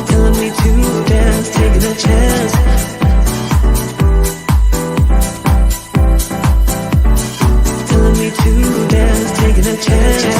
Telling me to dance, taking a chance. Telling me to dance, taking a chance.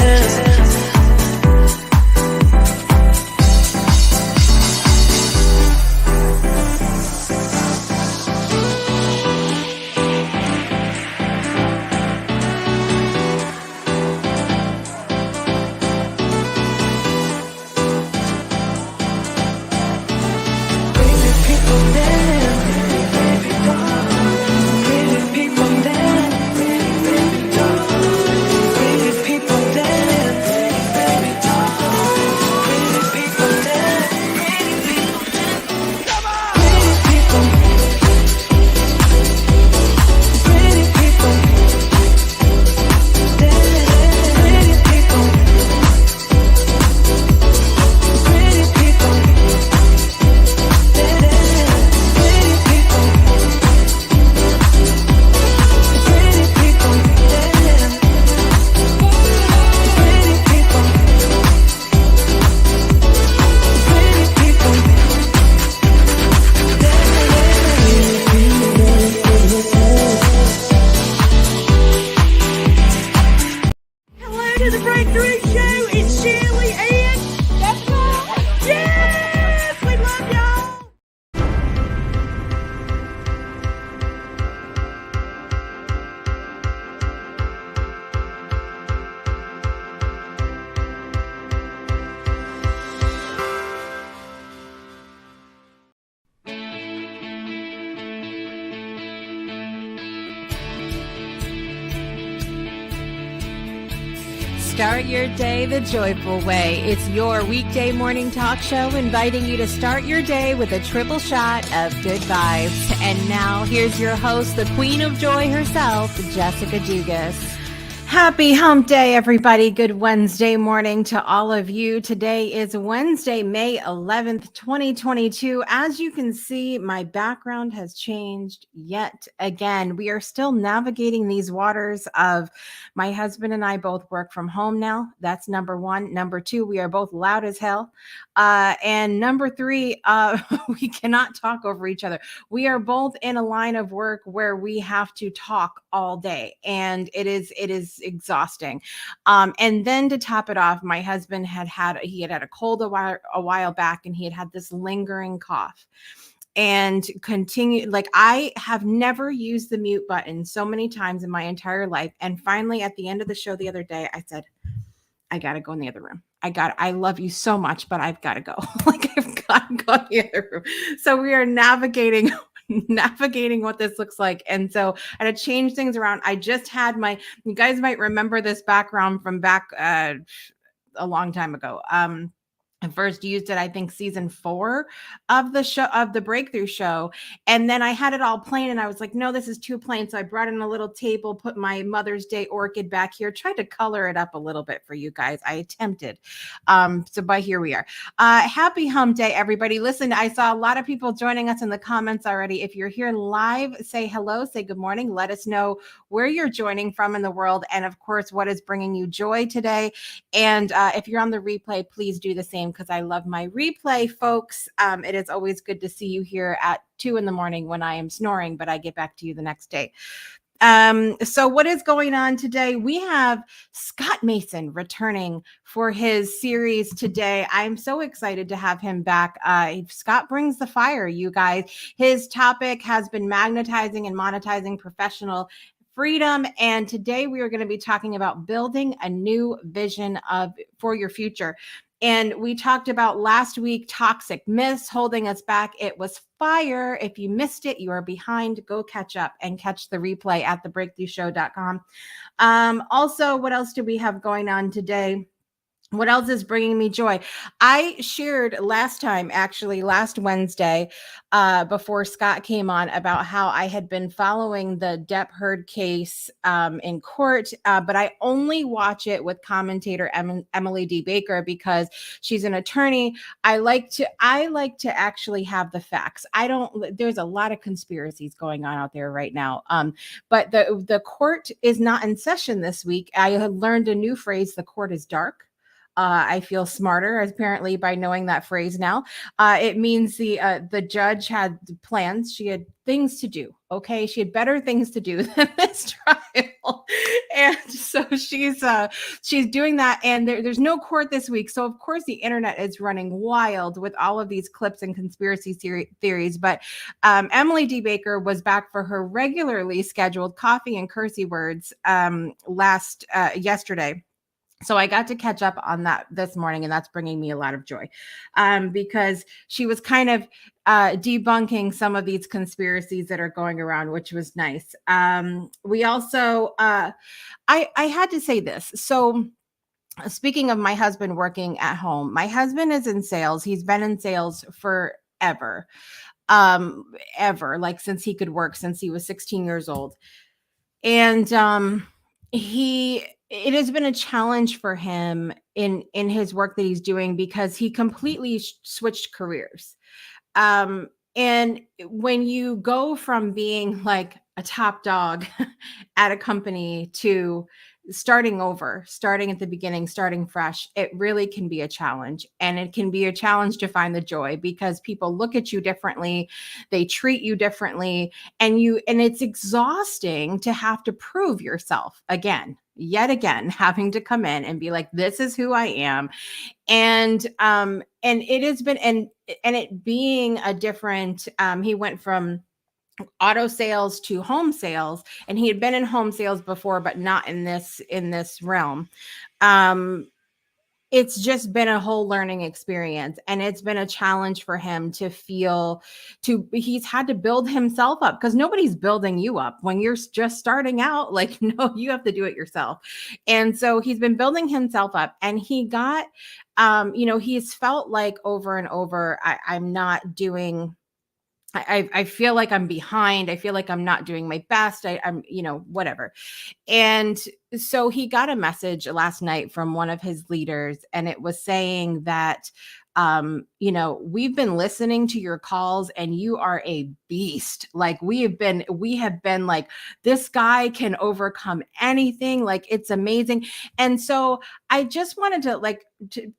Start your day the joyful way. It's your weekday morning talk show inviting you to start your day with a triple shot of good vibes. And now here's your host, the queen of joy herself, Jessica Dugas. Happy hump day, everybody. Good Wednesday morning to all of you. Today is Wednesday, May 11th, 2022. As you can see, my background has changed yet again. We are still navigating these waters of my husband and I both work from home now. That's number one. Number two, we are both loud as hell. And number three, we cannot talk over each other. We are both in a line of work where we have to talk all day, and it is exhausting. And then to top it off, my husband had a cold a while back, and he had this lingering cough. And continue, like, I have never used the mute button so many times in my entire life. And finally, at the end of the show the other day, I said, I got to go in the other room. I love you so much, but I've got to go. Like, I've got to go in the other room. So we are navigating what this looks like. And so I had to change things around. I just had you guys might remember this background from back a long time ago. I first used it, I think, season 4 of the show, of the Breakthrough show. And then I had it all plain, and I was like, no, this is too plain. So I brought in a little table, put my Mother's Day orchid back here, tried to color it up a little bit for you guys. I attempted. But here we are. Happy hump day, everybody. Listen, I saw a lot of people joining us in the comments already. If you're here live, say hello, say good morning. Let us know where you're joining from in the world. And of course, what is bringing you joy today. And if you're on the replay, please do the same, because I love my replay, folks. It is always good to see you here at 2 a.m. when I am snoring, but I get back to you the next day. So what is going on today? We have Scott Mason returning for his series today. I'm so excited to have him back. Scott brings the fire, you guys. His topic has been magnetizing and monetizing professional freedom. And today we are going to be talking about building a new vision for your future. And we talked about last week, toxic myths holding us back. It was fire. If you missed it, you are behind. Go catch up and catch the replay at thebreakthroughshow.com. Also, what else do we have going on today? What else is bringing me joy? I shared last time, actually last Wednesday, before Scott came on, about how I had been following the Depp Heard case in court, but I only watch it with commentator Emily D. Baker because she's an attorney. I like to actually have the facts. I don't. There's a lot of conspiracies going on out there right now. But the court is not in session this week. I had learned a new phrase: the court is dark. I feel smarter apparently by knowing that phrase now. It means the judge had plans. She had things to do. Okay, she had better things to do than this trial, and so she's doing that. And there's no court this week, so of course the internet is running wild with all of these clips and conspiracy theories. But Emily D. Baker was back for her regularly scheduled coffee and cursey words yesterday. So I got to catch up on that this morning, and that's bringing me a lot of joy, because she was kind of debunking some of these conspiracies that are going around, which was nice. We also, I had to say this. So speaking of my husband working at home, my husband is in sales. He's been in sales forever, ever, like since he could work, since he was 16 years old. And it has been a challenge for him in his work that he's doing because he completely switched careers. And when you go from being like a top dog at a company to starting over, starting at the beginning, starting fresh, it really can be a challenge. And it can be a challenge to find the joy because people look at you differently, they treat you differently, and it's exhausting to have to prove yourself again, yet again, having to come in and be like, this is who I am. And it has been, and it being a different, he went from auto sales to home sales, and he had been in home sales before, but not in this realm. It's just been a whole learning experience, and it's been a challenge for him he's had to build himself up because nobody's building you up when you're just starting out. Like, no, you have to do it yourself. And so he's been building himself up, and he got, he's felt like over and over, I'm not doing, I feel like I'm behind. I feel like I'm not doing my best. I'm, whatever. And so he got a message last night from one of his leaders, and it was saying that, we've been listening to your calls and you are a beast. Like we have been like, this guy can overcome anything. Like it's amazing. And so I just wanted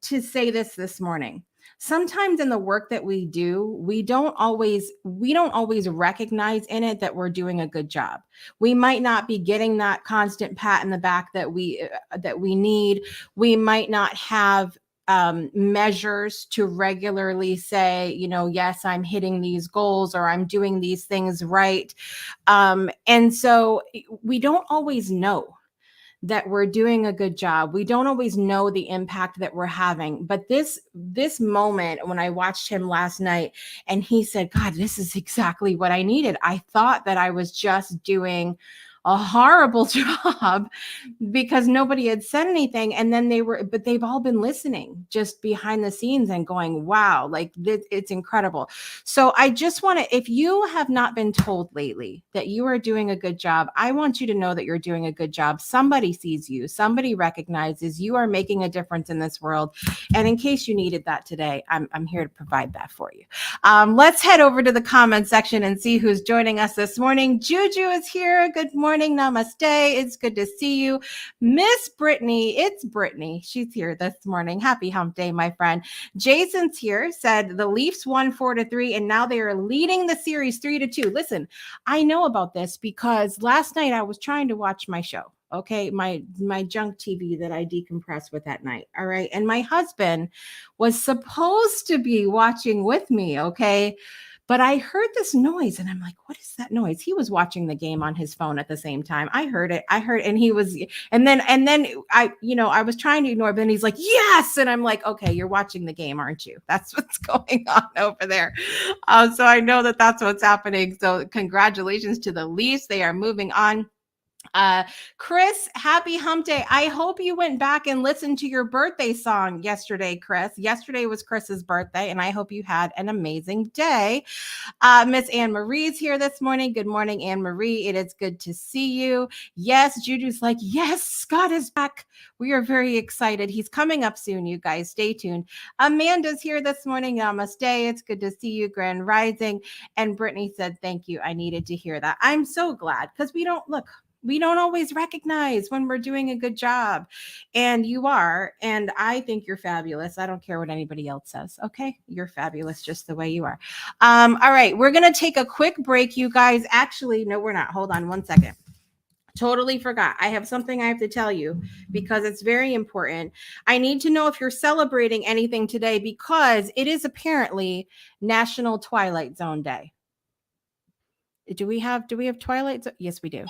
to say this morning. Sometimes in the work that we do, we don't always recognize in it that we're doing a good job. We might not be getting that constant pat in the back that we need. We might not have measures to regularly say, yes, I'm hitting these goals or I'm doing these things right. And so we don't always know that we're doing a good job. We don't always know the impact that we're having. But this moment, when I watched him last night and he said, God, this is exactly what I needed. I thought that I was just doing a horrible job because nobody had said anything. And then but they've all been listening just behind the scenes and going, wow, like it's incredible. So I just want to, if you have not been told lately that you are doing a good job, I want you to know that you're doing a good job. Somebody sees you, somebody recognizes you are making a difference in this world. And in case you needed that today, I'm here to provide that for you. Let's head over to the comment section and see who's joining us this morning. Juju is here. Good morning. Namaste. It's good to see you. Miss Brittany. It's Brittany. She's here this morning. Happy hump day, my friend. Jason's here, said the Leafs won 4-3, and now they are leading the series 3-2. Listen, I know about this because last night I was trying to watch my show. Okay, my junk TV that I decompress with at night. All right. And my husband was supposed to be watching with me. Okay. But I heard this noise and I'm like, what is that noise? He was watching the game on his phone at the same time. I heard it. And he was, and then I was trying to ignore it, but then he's like, yes. And I'm like, okay, you're watching the game, aren't you? That's what's going on over there. So I know that that's what's happening. So congratulations to the Leafs. They are moving on Chris, happy hump day. I hope you went back and listened to your birthday song yesterday, Chris. Yesterday was Chris's birthday, and I hope you had an amazing day. Miss Anne Marie's here this morning. Good morning, Anne Marie. It is good to see you. Yes, Juju's like, yes, Scott is back. We are very excited. He's coming up soon, you guys. Stay tuned. Amanda's here this morning. Namaste. It's good to see you, Grand Rising. And Brittany said, thank you. I needed to hear that. I'm so glad because we don't always recognize when we're doing a good job. And you are. And I think you're fabulous. I don't care what anybody else says. Okay. You're fabulous just the way you are. All right. We're going to take a quick break, you guys. Actually, no, we're not. Hold on one second. Totally forgot. I have something I have to tell you because it's very important. I need to know if you're celebrating anything today because it is apparently National Twilight Zone Day. Do we have Twilight Zone? Yes, we do.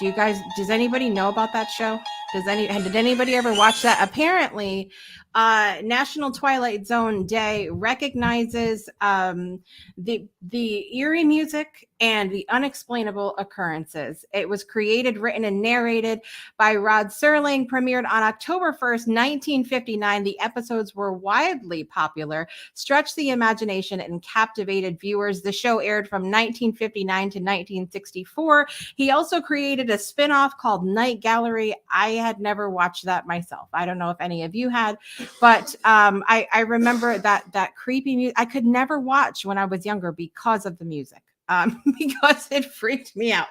Does anybody know about that show? Did anybody ever watch that? Apparently, National Twilight Zone Day recognizes the eerie music and the unexplainable occurrences. It was created, written, and narrated by Rod Serling, premiered on October 1st, 1959. The episodes were widely popular, stretched the imagination, and captivated viewers. The show aired from 1959 to 1964. He also created a spinoff called Night Gallery. I had never watched that myself. I don't know if any of you had, but I remember that creepy music. I could never watch when I was younger because of the music. Because it freaked me out.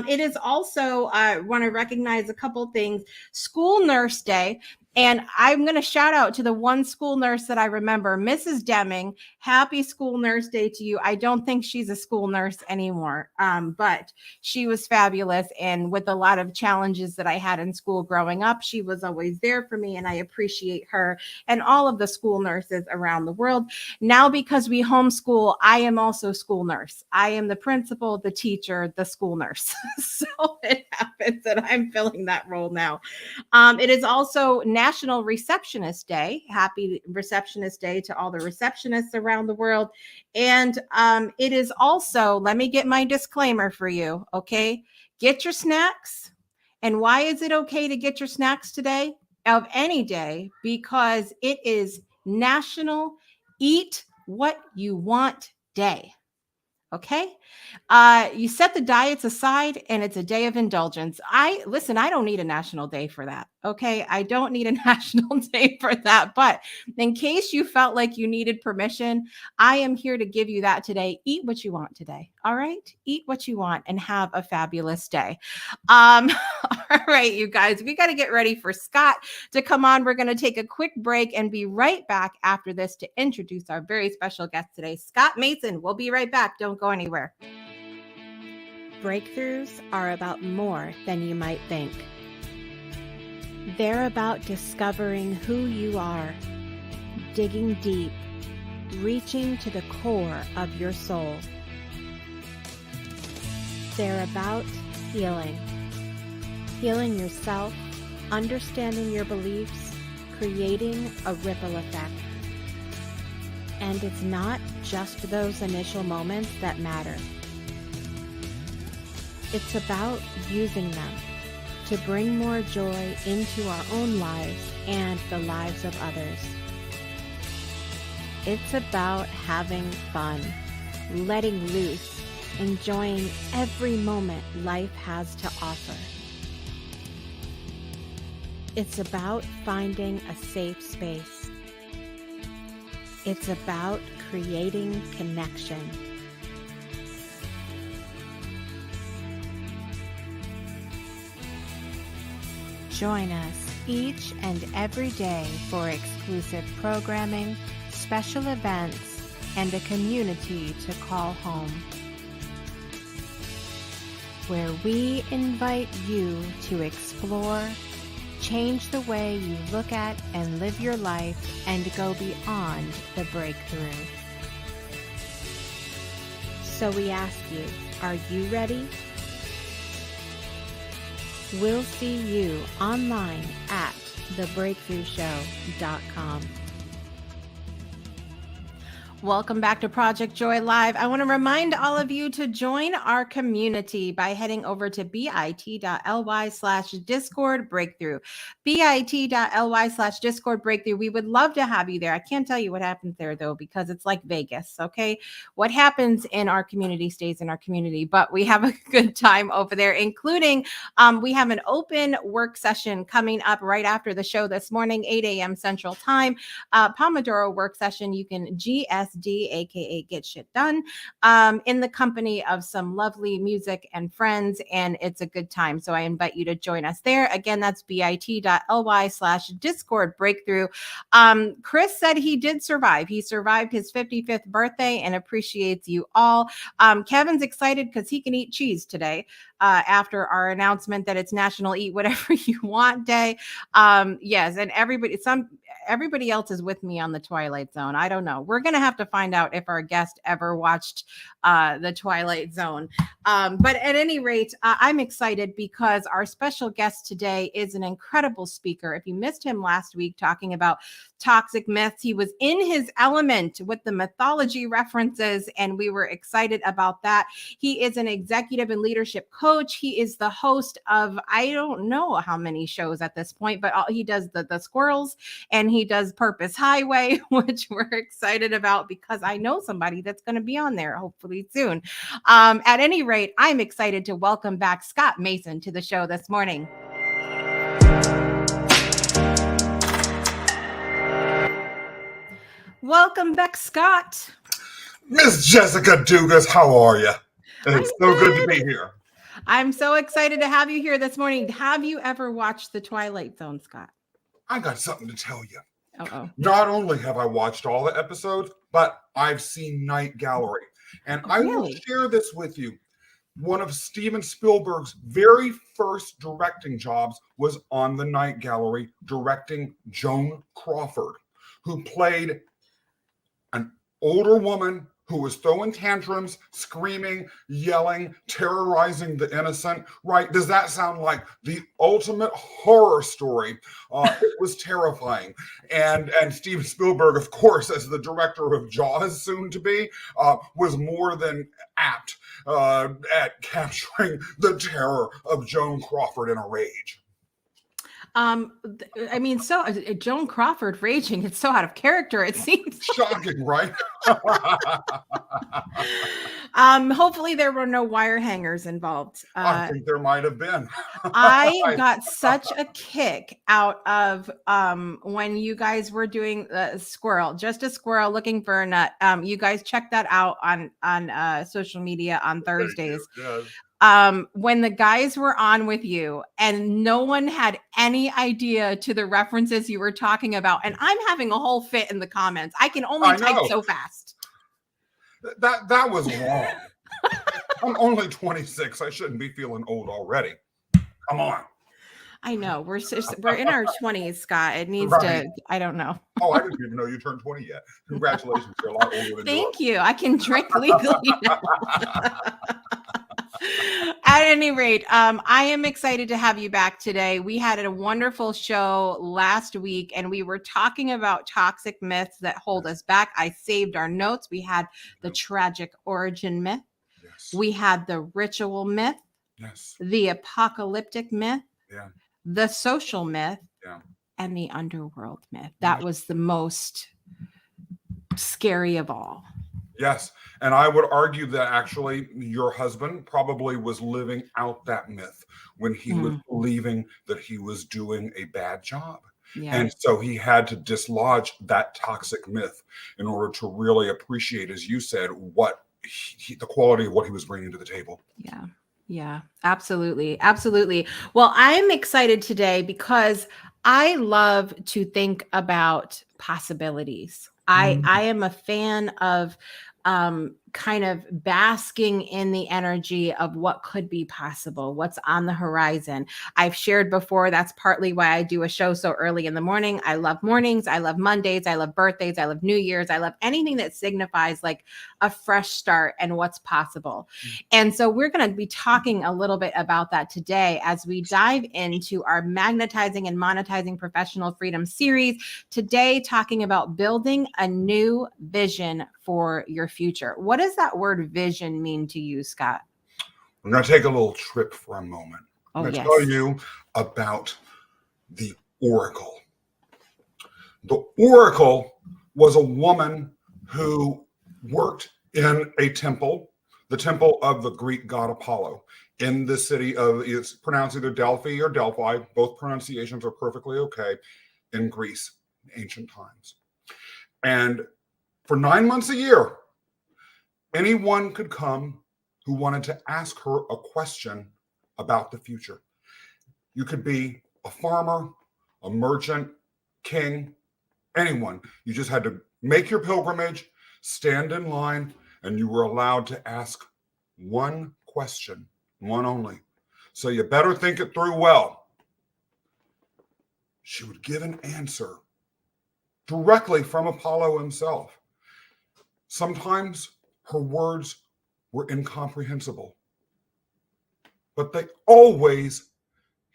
It is also, I want to recognize a couple things. School Nurse Day. And I'm going to shout out to the one school nurse that I remember, Mrs. Deming. Happy School Nurse Day to you. I don't think she's a school nurse anymore, but she was fabulous. And with a lot of challenges that I had in school growing up, she was always there for me. And I appreciate her and all of the school nurses around the world. Now, because we homeschool, I am also school nurse. I am the principal, the teacher, the school nurse. So it happens that I'm filling that role now. It is also National Receptionist Day. Happy Receptionist Day to all the receptionists around the world. And it is also, let me get my disclaimer for you, okay? Get your snacks. And why is it okay to get your snacks today? Of any day? Because it is National Eat What You Want Day. Okay. You set the diets aside and it's a day of indulgence. I don't need a national day for that. Okay. I don't need a national day for that. But in case you felt like you needed permission, I am here to give you that today. Eat what you want today. All right. Eat what you want and have a fabulous day. All right, you guys, we got to get ready for Scott to come on. We're going to take a quick break and be right back after this to introduce our very special guest today, Scott Mason. We'll be right back. Don't go anywhere. Breakthroughs are about more than you might think. They're about discovering who you are, digging deep, reaching to the core of your soul. They're about healing yourself, understanding your beliefs, creating a ripple effect. And it's not just those initial moments that matter. It's about using them to bring more joy into our own lives and the lives of others. It's about having fun, letting loose, enjoying every moment life has to offer. It's about finding a safe space. It's about creating connection. Join us each and every day for exclusive programming, special events, and a community to call home, where we invite you to explore, change the way you look at and live your life, and go beyond the breakthrough. So we ask you, are you ready? We'll see you online at thebreakthroughshow.com. Welcome back to Project Joy Live. I want to remind all of you to join our community by heading over to bit.ly/Discord Breakthrough. bit.ly/Discord Breakthrough. We would love to have you there. I can't tell you what happens there, though, because it's like Vegas, okay? What happens in our community stays in our community, but we have a good time over there, including we have an open work session coming up right after the show this morning, 8 a.m. Central Time. Pomodoro work session. You can GSD, aka Get Shit Done, in the company of some lovely music and friends, and it's a good time. So I invite you to join us there. Again, that's bit.ly/Discord Breakthrough. Chris said he did survive. He survived his 55th birthday and appreciates you all. Kevin's excited because he can eat cheese today after our announcement that it's National Eat Whatever You Want Day. Yes, and everybody else is with me on the Twilight Zone. I don't know. We're going to have to find out if our guest ever watched the Twilight Zone. But at any rate, I'm excited because our special guest today is an incredible speaker. If you missed him last week talking about toxic myths, he was in his element with the mythology references, and we were excited about that. He is an executive and leadership coach. He is the host of, I don't know how many shows at this point, but he does the squirrels, and he does Purpose Highway, which we're excited about because I know somebody that's going to be on there hopefully soon. At any rate, I'm excited to welcome back Scott Mason to the show this morning. Welcome back, Scott. Miss Jessica Dugas, how are you? It's so good to be here. I'm so excited to have you here this morning. Have you ever watched The Twilight Zone, Scott? I got something to tell you. Uh-oh. Not only have I watched all the episodes, but I've seen Night Gallery. And I will share this with you. One of Steven Spielberg's very first directing jobs was on the Night Gallery, directing Joan Crawford, who played an older woman who was throwing tantrums, screaming, yelling, terrorizing the innocent, right? Does that sound like the ultimate horror story? It was terrifying. And Steven Spielberg, of course, as the director of Jaws, soon to be, was more than apt at capturing the terror of Joan Crawford in a rage. I mean, so Joan Crawford raging, it's so out of character, it seems. Shocking, right? Hopefully there were no wire hangers involved. I think there might have been. I got such a kick out of when you guys were doing just a squirrel looking for a nut. You guys check that out on social media on Thursdays. Yes. When the guys were on with you and no one had any idea to the references you were talking about, and I'm having a whole fit in the comments. I can only type so fast. That was wrong. I'm only 26. I shouldn't be feeling old already. Come on. I know. We're in our 20s, Scott. It needs to, I don't know. Oh, I didn't even know you turned 20 yet. Congratulations. You're a lot older than Thank you. I can drink legally now. At any rate, I am excited to have you back today. We had a wonderful show last week, and we were talking about toxic myths that hold us back. I saved our notes. We had the tragic origin myth. Yes. We had the ritual myth. Yes. The apocalyptic myth. Yeah. The social myth. Yeah. And the underworld myth. That was the most scary of all. Yes. And I would argue that actually your husband probably was living out that myth when he was believing that he was doing a bad job. Yeah. And so he had to dislodge that toxic myth in order to really appreciate, as you said, what the quality of what he was bringing to the table. Yeah. Yeah, absolutely. Absolutely. Well, I'm excited today because I love to think about possibilities. I am a fan of kind of basking in the energy of what could be possible, what's on the horizon. I've shared before, that's partly why I do a show so early in the morning. I love mornings. I love Mondays. I love birthdays. I love New Year's. I love anything that signifies like a fresh start and what's possible. And so we're going to be talking a little bit about that today as we dive into our Magnetizing and Monetizing Professional Freedom series. Today, talking about building a new vision for your future. What does that word vision mean to you, Scott? We're going to take a little trip for a moment. I'm going to tell you about the Oracle. The Oracle was a woman who worked in a temple, the temple of the Greek god Apollo, in the city of, it's pronounced either Delphi or Delphi. Both pronunciations are perfectly okay in Greece in ancient times. And for 9 months a year, anyone could come who wanted to ask her a question about the future. You could be a farmer, a merchant, king, anyone. You just had to make your pilgrimage, stand in line, and you were allowed to ask one question, one only. So you better think it through well. She would give an answer directly from Apollo himself. Sometimes her words were incomprehensible, but they always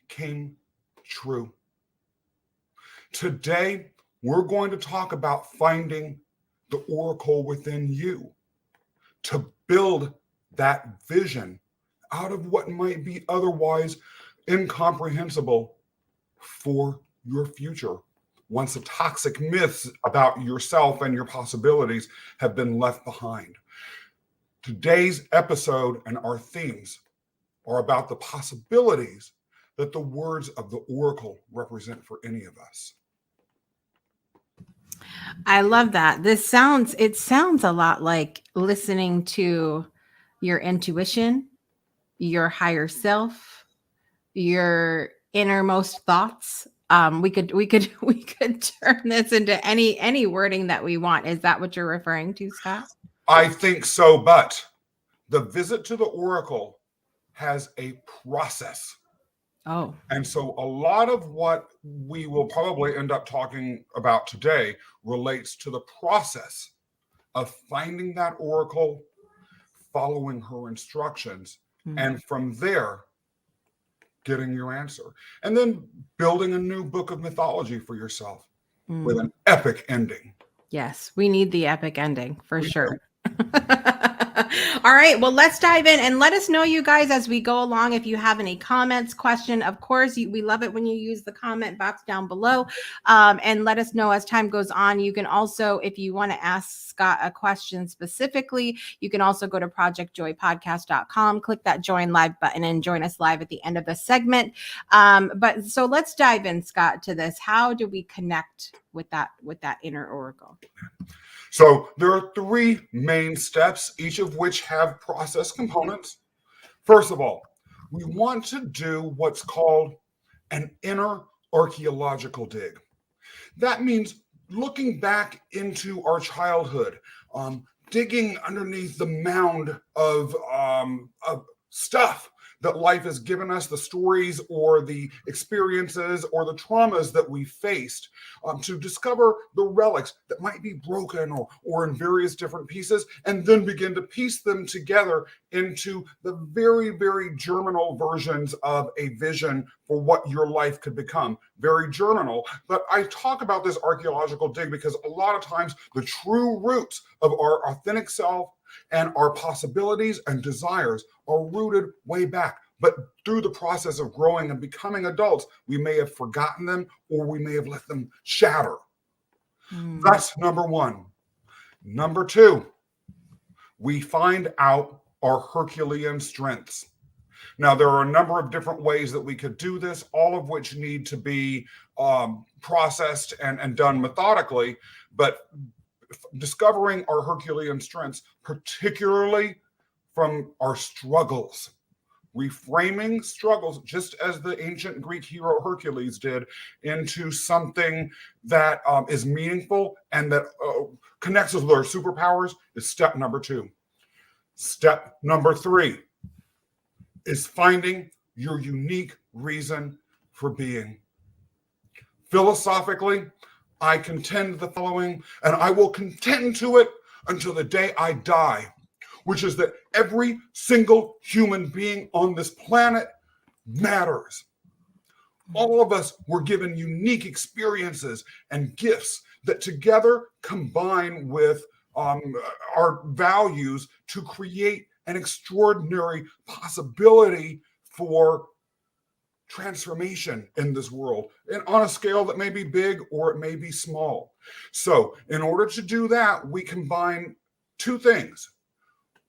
came true. Today, we're going to talk about finding the oracle within you to build that vision out of what might be otherwise incomprehensible for your future. Once the toxic myths about yourself and your possibilities have been left behind. Today's episode and our themes are about the possibilities that the words of the oracle represent for any of us. I love that. It sounds a lot like listening to your intuition, your higher self, your innermost thoughts. We could turn this into any wording that we want. Is that what you're referring to, Scott? I think so, but the visit to the oracle has a process. Oh. And so a lot of what we will probably end up talking about today relates to the process of finding that oracle, following her instructions, and from there, getting your answer. And then building a new book of mythology for yourself with an epic ending. Yes, we need the epic ending for sure. All right, well, let's dive in and let us know, you guys, as we go along. If you have any comments, question, of course, we love it when you use the comment box down below, and let us know as time goes on. You can also, if you want to ask Scott a question specifically, you can also go to projectjoypodcast.com, click that join live button and join us live at the end of the segment. But so let's dive in, Scott, to this. How do we connect with that inner oracle? So there are 3 main steps, each of which have process components. First of all, we want to do what's called an inner archaeological dig. That means looking back into our childhood, digging underneath the mound of stuff that life has given us, the stories or the experiences or the traumas that we faced, to discover the relics that might be broken or in various different pieces, and then begin to piece them together into the very, very germinal versions of a vision for what your life could become. Very germinal. But I talk about this archaeological dig because a lot of times the true roots of our authentic self and our possibilities and desires are rooted way back. But through the process of growing and becoming adults, we may have forgotten them or we may have let them shatter. That's number 1. Number 2, we find out our Herculean strengths. Now, there are a number of different ways that we could do this, all of which need to be processed and done methodically. But discovering our Herculean strengths, particularly from our struggles, reframing struggles, just as the ancient Greek hero Hercules did, into something that is meaningful and that connects us with our superpowers, is step number 2. Step number 3 is finding your unique reason for being. Philosophically, I contend the following, and I will contend to it until the day I die, which is that every single human being on this planet matters. All of us were given unique experiences and gifts that together combine with our values to create an extraordinary possibility for transformation in this world, and on a scale that may be big or it may be small. So in order to do that, we combine 2 things.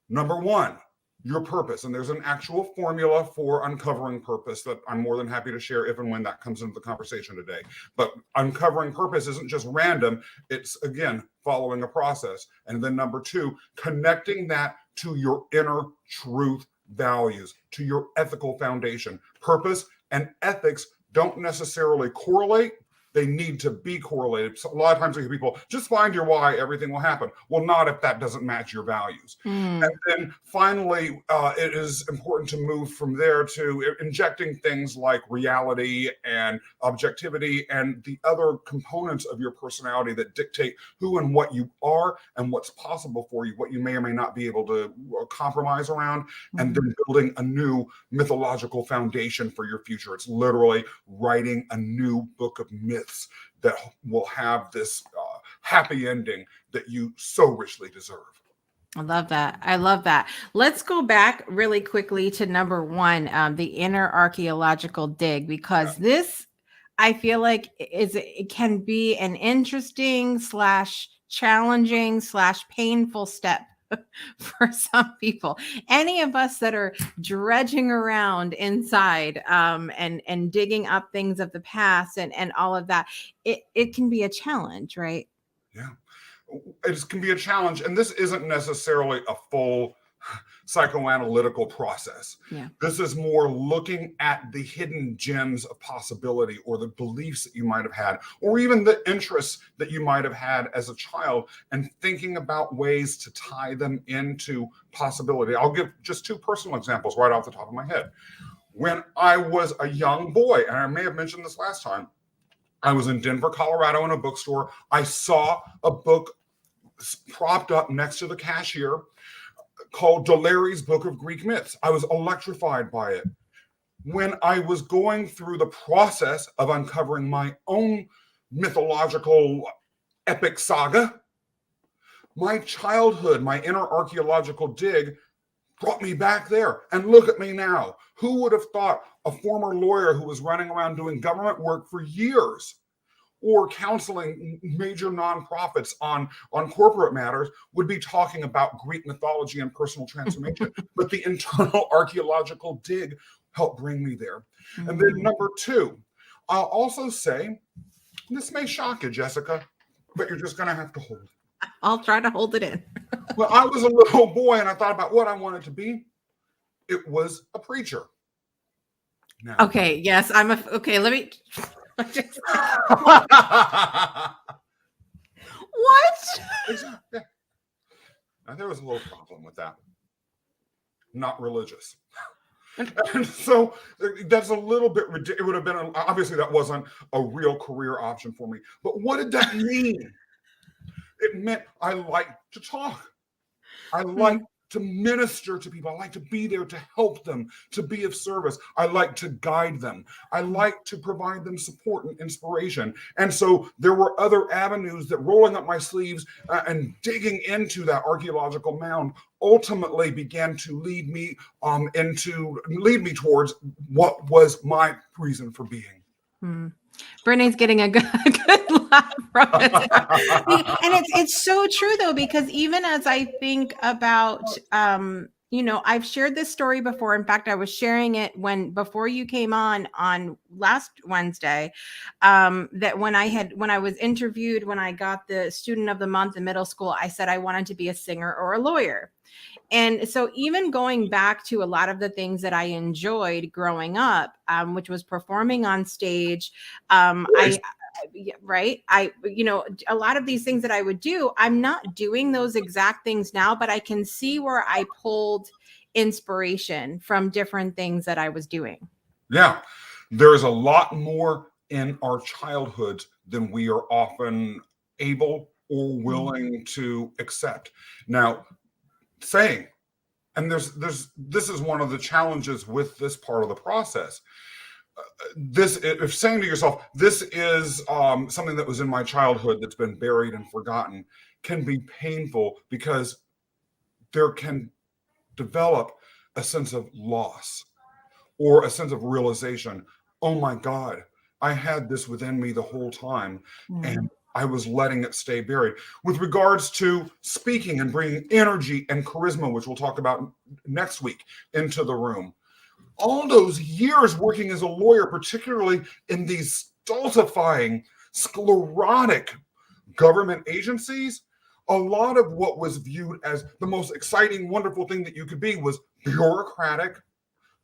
Number 1, your purpose. And there's an actual formula for uncovering purpose that I'm more than happy to share if and when that comes into the conversation today. But uncovering purpose isn't just random. It's, again, following a process. And then number 2, connecting that to your inner truth values, to your ethical foundation. Purpose and ethics don't necessarily correlate. They need to be correlated. So a lot of times we hear people, just find your why, everything will happen. Well, not if that doesn't match your values. And then finally, it is important to move from there to injecting things like reality and objectivity and the other components of your personality that dictate who and what you are and what's possible for you, what you may or may not be able to compromise around, and then building a new mythological foundation for your future. It's literally writing a new book of myths that will have this happy ending that you so richly deserve. I love that. I love that. Let's go back really quickly to number 1, the inner archaeological dig, because this, I feel like, it can be an interesting / challenging / painful step for some people. Any of us that are dredging around inside and digging up things of the past and all of that, it can be a challenge, right? Yeah, it can be a challenge. And this isn't necessarily a full psychoanalytical process. Yeah. This is more looking at the hidden gems of possibility or the beliefs that you might have had, or even the interests that you might have had as a child, and thinking about ways to tie them into possibility. I'll give just 2 personal examples right off the top of my head. When I was a young boy, and I may have mentioned this last time, I was in Denver, Colorado in a bookstore. I saw a book propped up next to the cashier called Delairy's Book of Greek Myths. I was electrified by it. When I was going through the process of uncovering my own mythological epic saga, my childhood, my inner archaeological dig brought me back there. And look at me now. Who would have thought a former lawyer who was running around doing government work for years or counseling major nonprofits on corporate matters would be talking about Greek mythology and personal transformation? But the internal archaeological dig helped bring me there. And then number 2, I'll also say, this may shock you, Jessica, but you're just going to have to hold it. I'll try to hold it in. When I was a little boy and I thought about what I wanted to be, it was a preacher. Now, Okay, yes, okay, let me What? Yeah. Now, there was a little problem with that. Not religious. And so that's a little bit ridiculous. It would have been, obviously that wasn't a real career option for me. But what did that mean? It meant I like to talk. I like to minister to people. I like to be there to help them, to be of service. I like to guide them. I like to provide them support and inspiration. And so there were other avenues that rolling up my sleeves and digging into that archaeological mound ultimately began to lead me towards what was my reason for being. Brittany's getting a good laugh from it. And it's so true though, because even as I think about, I've shared this story before. In fact, I was sharing it before you came on last Wednesday, that when I was interviewed, when I got the student of the month in middle school, I said I wanted to be a singer or a lawyer. And so even going back to a lot of the things that I enjoyed growing up, which was performing on stage, right? A lot of these things that I would do, I'm not doing those exact things now, but I can see where I pulled inspiration from different things that I was doing. Yeah, there's a lot more in our childhoods than we are often able or willing to accept. Now, saying, and this is one of the challenges with this part of the process. This, if saying to yourself, this is something that was in my childhood that's been buried and forgotten, can be painful because there can develop a sense of loss or a sense of realization. Oh my God, I had this within me the whole time, and I was letting it stay buried. With regards to speaking and bringing energy and charisma, which we'll talk about next week, into the room, all those years working as a lawyer, particularly in these stultifying, sclerotic government agencies, a lot of what was viewed as the most exciting, wonderful thing that you could be was bureaucratic,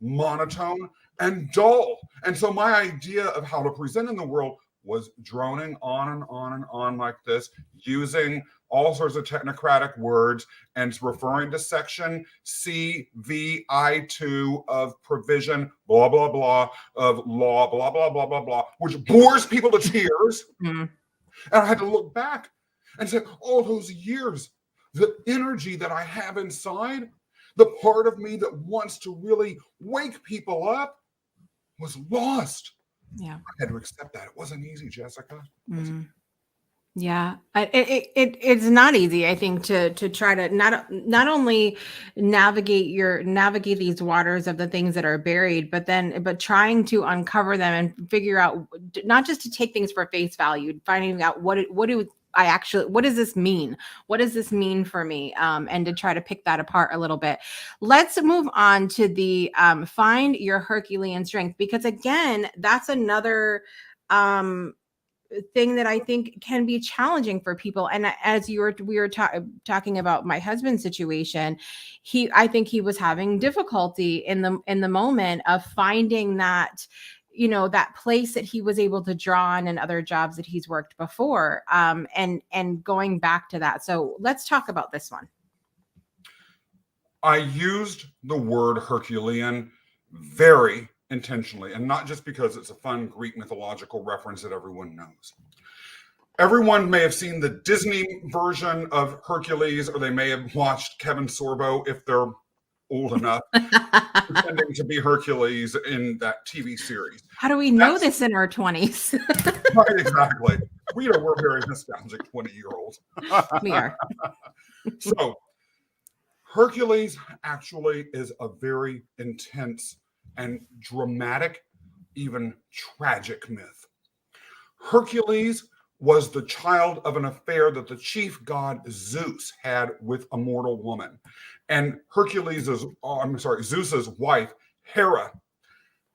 monotone, and dull. And so my idea of how to present in the world was droning on and on and on like this, using all sorts of technocratic words and referring to section CVI2 of provision, blah, blah, blah, of law, blah, blah, blah, blah, blah, which bores people to tears. And I had to look back and say, all those years, the energy that I have inside, the part of me that wants to really wake people up, was lost. Yeah. I had to accept that. It wasn't easy, Jessica. Yeah, it's not easy, I think, to try to not only navigate these waters of the things that are buried, but trying to uncover them and figure out, not just to take things for face value, finding out what does this mean? What does this mean for me? And to try to pick that apart a little bit. Let's move on to the find your Herculean strength, because again, that's another thing that I think can be challenging for people. And as we were talking about my husband's situation, I think he was having difficulty in the moment of finding that, that place that he was able to draw on in other jobs that he's worked before, and going back to that. So let's talk about this one. I used the word Herculean very intentionally, and not just because it's a fun Greek mythological reference that everyone knows. Everyone may have seen the Disney version of Hercules, or they may have watched Kevin Sorbo, if they're old enough, pretending to be Hercules in that TV series. How do we know this in our 20s? Right, exactly. We're very nostalgic 20-year-olds. We are. So Hercules actually is a very intense and dramatic, even tragic myth. Hercules was the child of an affair that the chief god Zeus had with a mortal woman. And Zeus's wife, Hera,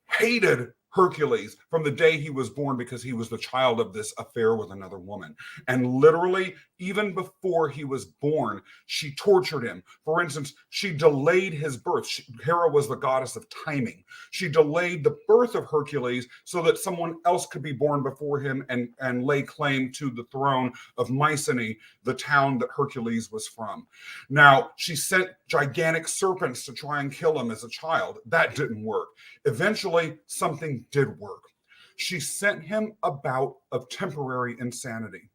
hated Hercules from the day he was born because he was the child of this affair with another woman. And literally, even before he was born, she tortured him. For instance, she delayed his birth. Hera was the goddess of timing. She delayed the birth of Hercules so that someone else could be born before him and lay claim to the throne of Mycenae, the town that Hercules was from. Now, she sent gigantic serpents to try and kill him as a child. That didn't work. Eventually, something did work. She sent him a bout of temporary insanity.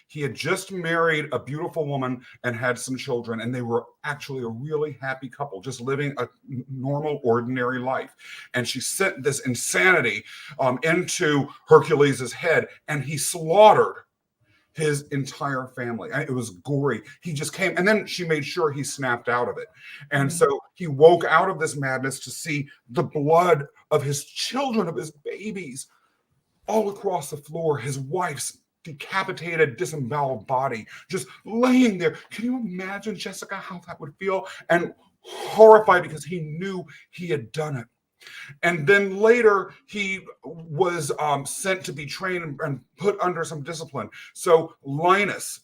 He had just married a beautiful woman and had some children, and they were actually a really happy couple, just living a normal, ordinary life. And she sent this insanity into Hercules' head, and he slaughtered his entire family. It was gory. He just came, and then she made sure he snapped out of it. And so he woke out of this madness to see the blood of his children, of his babies, all across the floor, his wife's decapitated, disemboweled body just laying there. Can you imagine, Jessica, how that would feel? And horrified because he knew he had done it. And then later he was sent to be trained and put under some discipline. So Linus,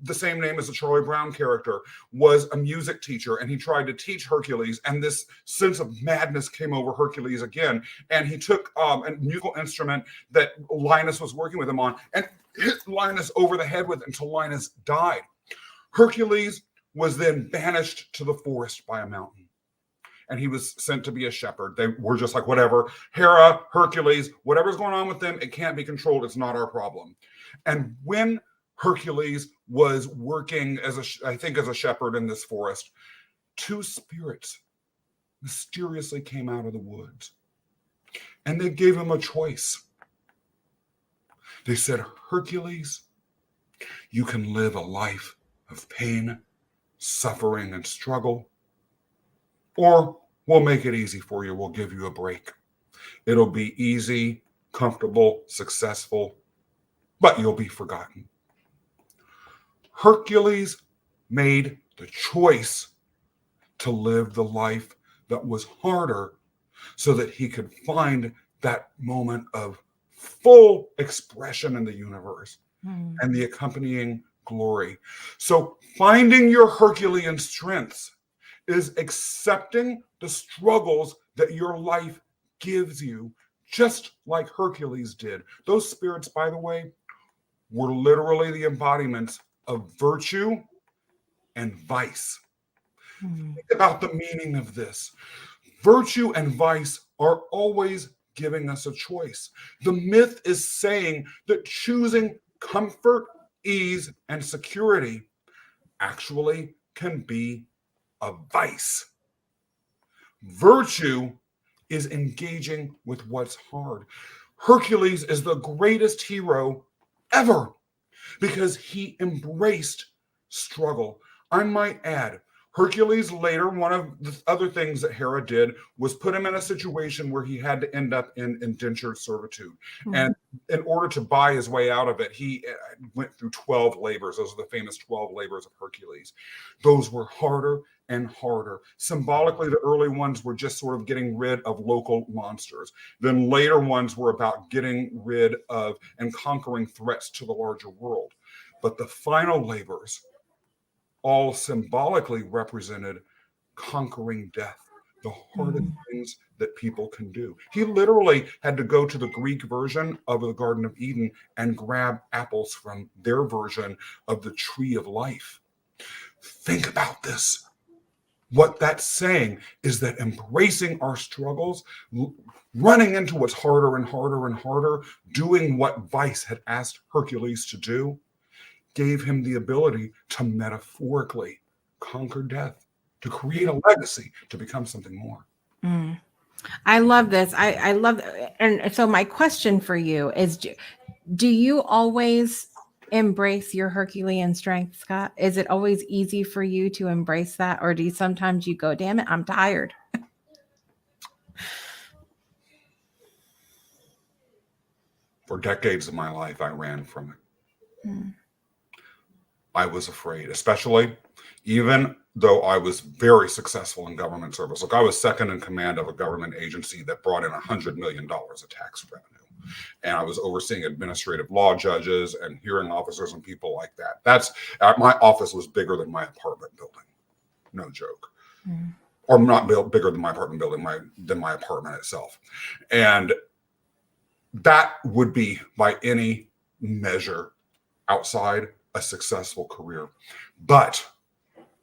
the same name as the Charlie Brown character, was a music teacher, and he tried to teach Hercules, and this sense of madness came over Hercules again, and he took a musical instrument that Linus was working with him on and hit Linus over the head with it until Linus died. Hercules was then banished to the forest by a mountain, and he was sent to be a shepherd. They were just like, whatever, Hera, Hercules, whatever's going on with them, it can't be controlled. It's not our problem. And when Hercules was working as a shepherd in this forest, two spirits mysteriously came out of the woods, and they gave him a choice. They said, Hercules, you can live a life of pain, suffering, and struggle, or we'll make it easy for you. We'll give you a break. It'll be easy, comfortable, successful, but you'll be forgotten. Hercules made the choice to live the life that was harder so that he could find that moment of full expression in the universe and the accompanying glory. So finding your Herculean strengths is accepting the struggles that your life gives you, just like Hercules did. Those spirits, by the way, were literally the embodiments of virtue and vice. Think about the meaning of this. Virtue and vice are always giving us a choice. The myth is saying that choosing comfort, ease, and security actually can be a vice. Virtue is engaging with what's hard. Hercules is the greatest hero ever because he embraced struggle. I might add, Hercules later, one of the other things that Hera did was put him in a situation where he had to end up in indentured servitude. And in order to buy his way out of it, he went through 12 labors. Those are the famous 12 labors of Hercules. Those were harder and harder. Symbolically, the early ones were just sort of getting rid of local monsters. Then later ones were about getting rid of and conquering threats to the larger world. But the final labors all symbolically represented conquering death, the hardest things that people can do. He literally had to go to the Greek version of the Garden of Eden and grab apples from their version of the tree of life. Think about this. What that's saying is that embracing our struggles, running into what's harder and harder and harder, doing what Vice had asked Hercules to do, gave him the ability to metaphorically conquer death, to create a legacy, to become something more. I love this. I love, and so my question for you is, do you always embrace your Herculean strength, Scott? Is it always easy for you to embrace that? Or do you sometimes you go, damn it, I'm tired? For decades of my life, I ran from it. I was afraid, especially even though I was very successful in government service. Look, I was second in command of a government agency that brought in $100 million of tax revenue. And I was overseeing administrative law judges and hearing officers and people like that. My office was bigger than my apartment building. No joke. Or not bigger than my apartment building, than my apartment itself. And that would be, by any measure, outside a successful career. But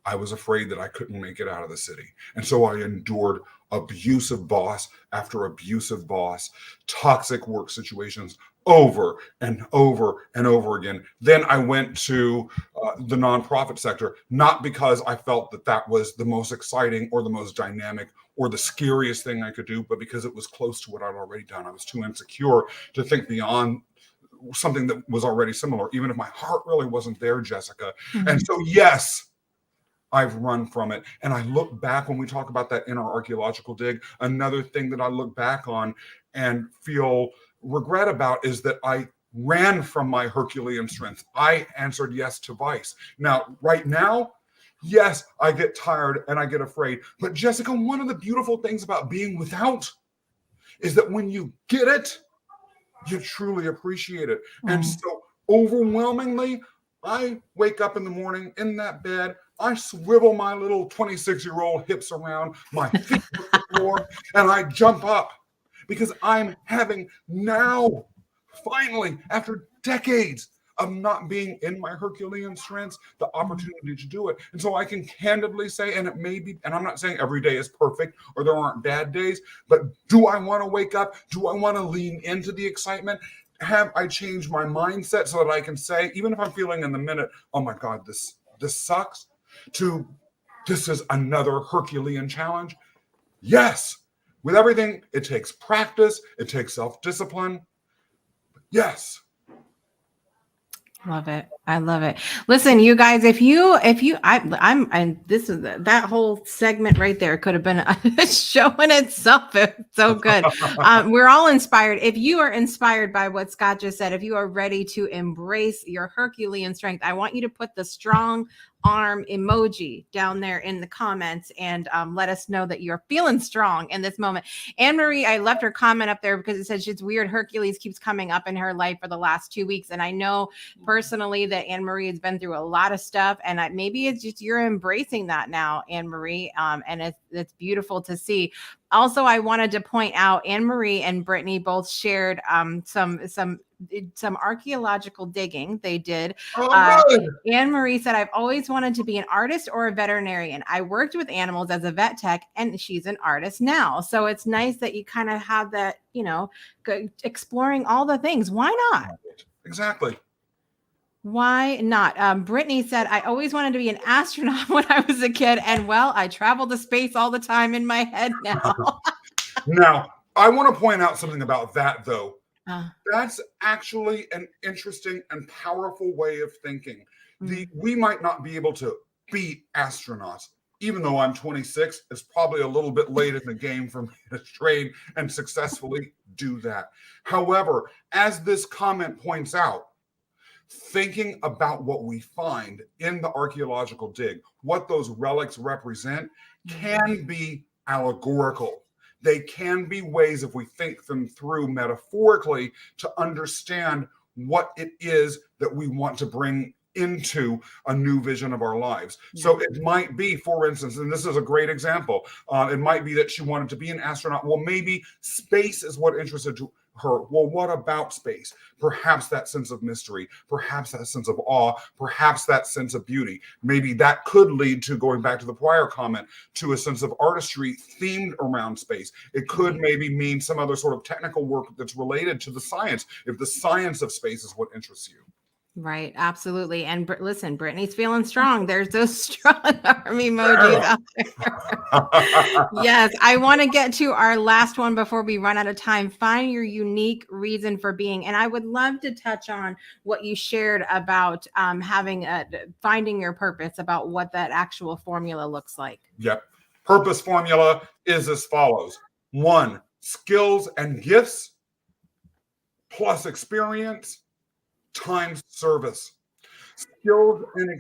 I was afraid that I couldn't make it out of the city. And so I endured abusive boss after abusive boss, toxic work situations over and over and over again. Then I went to the nonprofit sector, not because I felt that that was the most exciting or the most dynamic or the scariest thing I could do, but because it was close to what I'd already done. I was too insecure to think beyond something that was already similar, even if my heart really wasn't there, Jessica. And so, yes, I've run from it. And I look back when we talk about that inner archaeological dig, another thing that I look back on and feel regret about is that I ran from my Herculean strength. I answered yes to Vice. Now, right now, yes, I get tired and I get afraid. But Jessica, one of the beautiful things about being without is that when you get it, you truly appreciate it. And so overwhelmingly, I wake up in the morning in that bed, I swivel my little 26-year-old hips around, my feet hit the floor, and I jump up because I'm having now, finally, after decades of not being in my Herculean strengths, the opportunity to do it. And so I can candidly say, and it may be, and I'm not saying every day is perfect or there aren't bad days, but do I want to wake up? Do I want to lean into the excitement? Have I changed my mindset so that I can say, even if I'm feeling in the minute, oh my God, this sucks, to this is another Herculean challenge? Yes. With everything, it takes practice, it takes self-discipline. Yes. Love it. I love it. Listen, you guys, and this is that whole segment right there could have been a show in itself. It's so good. We're all inspired. If you are inspired by what Scott just said, if you are ready to embrace your Herculean strength, I want you to put the strong arm emoji down there in the comments and let us know that you're feeling strong in this moment. Anne Marie, I left her comment up there because it says it's weird. Hercules keeps coming up in her life for the last 2 weeks. And I know personally that Anne Marie has been through a lot of stuff, and maybe it's just you're embracing that now, Anne Marie, and it's beautiful to see. Also, I wanted to point out Anne Marie and Brittany both shared some archaeological digging they did. Anne Marie said, I've always wanted to be an artist or a veterinarian. I worked with animals as a vet tech, and she's an artist now. So it's nice that you kind of have that, exploring all the things. Why not? Exactly. Why not? Brittany said, I always wanted to be an astronaut when I was a kid. And well, I travel to space all the time in my head now. Now, I want to point out something about that, though. That's actually an interesting and powerful way of thinking. We might not be able to be astronauts. Even though I'm 26, it's probably a little bit late in the game for me to train and successfully do that. However, as this comment points out, thinking about what we find in the archaeological dig, what those relics represent, can be allegorical. They can be ways, if we think them through metaphorically, to understand what it is that we want to bring into a new vision of our lives. So it might be, for instance, and this is a great example, it might be that she wanted to be an astronaut. Well, maybe space is what interested her. Well, what about space? Perhaps that sense of mystery, perhaps that sense of awe, perhaps that sense of beauty. Maybe that could lead to, going back to the prior comment, to a sense of artistry themed around space. It could maybe mean some other sort of technical work that's related to the science, if the science of space is what interests you. Right. Absolutely. And listen, Brittany's feeling strong. There's those strong arm emojis out there. Yes. I want to get to our last one before we run out of time. Find your unique reason for being. And I would love to touch on what you shared about finding your purpose, about what that actual formula looks like. Yep. Purpose formula is as follows. 1, skills and gifts plus experience times service. Skills and